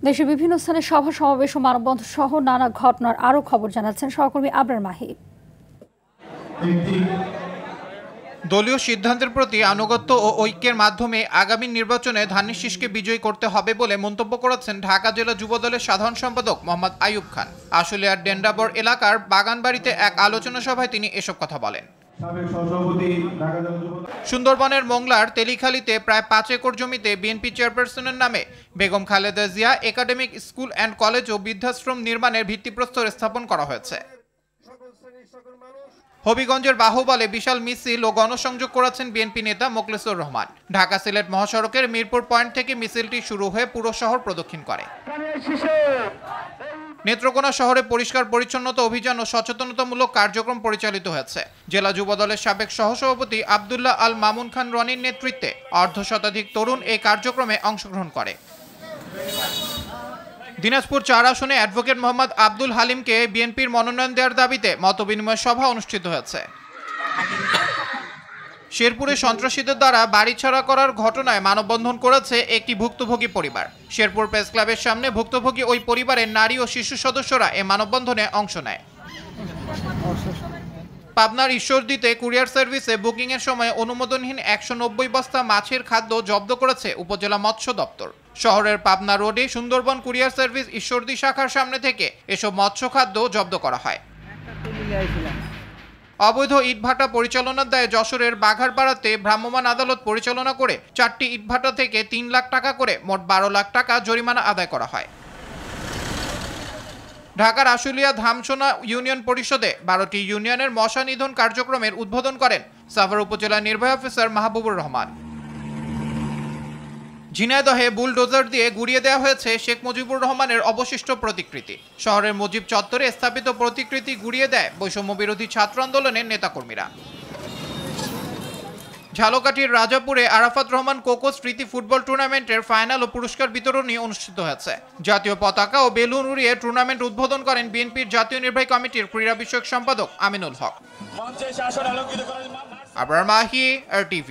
দেশের বিভিন্ন স্থানে সভা সমাবেশ ও মানববন্ধন সহ নানা ঘটনার আরও খবর জানাচ্ছেন সহকর্মী আবরার মাহি। দলীয় সিদ্ধান্তের প্রতি আনুগত্য ও ঐক্যের মাধ্যমে আগামী নির্বাচনে ধানের শীষকে বিজয়ী করতে হবে বলে মন্তব্য করেছেন ঢাকা জেলা যুবদলের সাধারণ সম্পাদক মোহাম্মদ আইয়ুব খান। আশুলিয়ার ডেন্ডাবর এলাকার বাগানবাড়িতে এক আলোচনা সভায় তিনি এসব কথা বলেন। সুন্দরবনের মোংলার তেলিখালীতে প্রায় 5 একর জমিতে বিএনপি চেয়ারপারসনের নামে Begum Khaleda Zia academic school and college ও বৃদ্ধাশ্রম নির্মাণের ভিত্তিপ্রস্তর স্থাপন করা হয়েছে। হবিগঞ্জের বাহুবলে বিশাল মিছিল ও গণসংযোগ করেছেন বিএনপি নেতা মোখলেছুর রহমান। ঢাকা সিলেট মহাসড়কের মিরপুর পয়েন্ট থেকে মিছিলটি শুরু হয়ে পুরো শহর প্রদক্ষিণ করে। নেত্রকোনা শহরে পরিষ্কার পরিচ্ছন্নতা অভিযান ও সচেতনতামূলক কার্যক্রম পরিচালিত হয়েছে। জেলা যুবদলের সাবেক সহসভাপতি আব্দুল্লাহ আল মামুন খান রনির নেতৃত্বে অর্ধশতাধিক তরুণ এই কার্যক্রমে অংশগ্রহণ করে। দিনাজপুর 4 আসনে অ্যাডভোকেট মোহাম্মদ আব্দুল হালিমকে বিএনপির মনোনয়ন দেওয়ার দাবিতে মতবিনিময় সভা অনুষ্ঠিত হয়েছে। শেরপুরে সন্ত্রাসীদের দ্বারা বাড়ি ছাড়া করার ঘটনায় মানববন্ধন করেছে একটি ভুক্তভোগী পরিবার। শেরপুর প্রেস ক্লাবের সামনে ভুক্তভোগী ওই পরিবারের নারী ও শিশু সদস্যরা এ মানববন্ধনে অংশ নেয়। পাবনার ঈশ্বরদীতে কুরিয়ার সার্ভিসে বুকিংয়ের সময় অনুমোদনহীন 190 বস্তা মাছের খাদ্য জব্দ করেছে উপজেলা মৎস্য দপ্তর। শহরের পাবনা রোডে সুন্দরবন কুরিয়ার সার্ভিস ঈশ্বরদী শাখার সামনে থেকে এসব মৎস্য খাদ্য জব্দ করা হয়। অবৈধ ইটভাটা পরিচালনার দায়ে যশোরের বাঘারপাড়াতে ভ্রাম্যমাণ আদালত পরিচালনা করে 4টি ইটভাটা থেকে 3 লাখ টাকা করে মোট 12 লাখ টাকা জরিমানা আদায় করা হয়। ঢাকার আশুলিয়া ধামসোনা ইউনিয়ন পরিষদে 12টি ইউনিয়নের মশা নিধন কার্যক্রমের উদ্বোধন করেন সাভার উপজেলা নির্বাহী অফিসার মাহবুবুর রহমান। ঝিনাইদহে বুলডোজার দিয়ে গুড়িয়ে দেওয়া হয়েছে শেখ মুজিবুর রহমানের অবশিষ্ট প্রতিকৃতি। শহরের মুজিব চত্বরে স্থাপিত প্রতিকৃতি গুড়িয়ে দেয় বৈষম্য বিরোধী ছাত্র আন্দোলনের নেতাকর্মীরা। ঝালকাঠির রাজাপুরে আরাফাত রহমান কোকো স্মৃতি ফুটবল টুর্নামেন্টের ফাইনাল ও পুরস্কার বিতরণী অনুষ্ঠিত হয়েছে। জাতীয় পতাকা ও বেলুন উড়িয়ে টুর্নামেন্ট উদ্বোধন করেন বিএনপির জাতীয় নির্বাহী কমিটির ক্রীড়া বিষয়ক সম্পাদক আমিনুল হক। আবরার মাহি, RTV।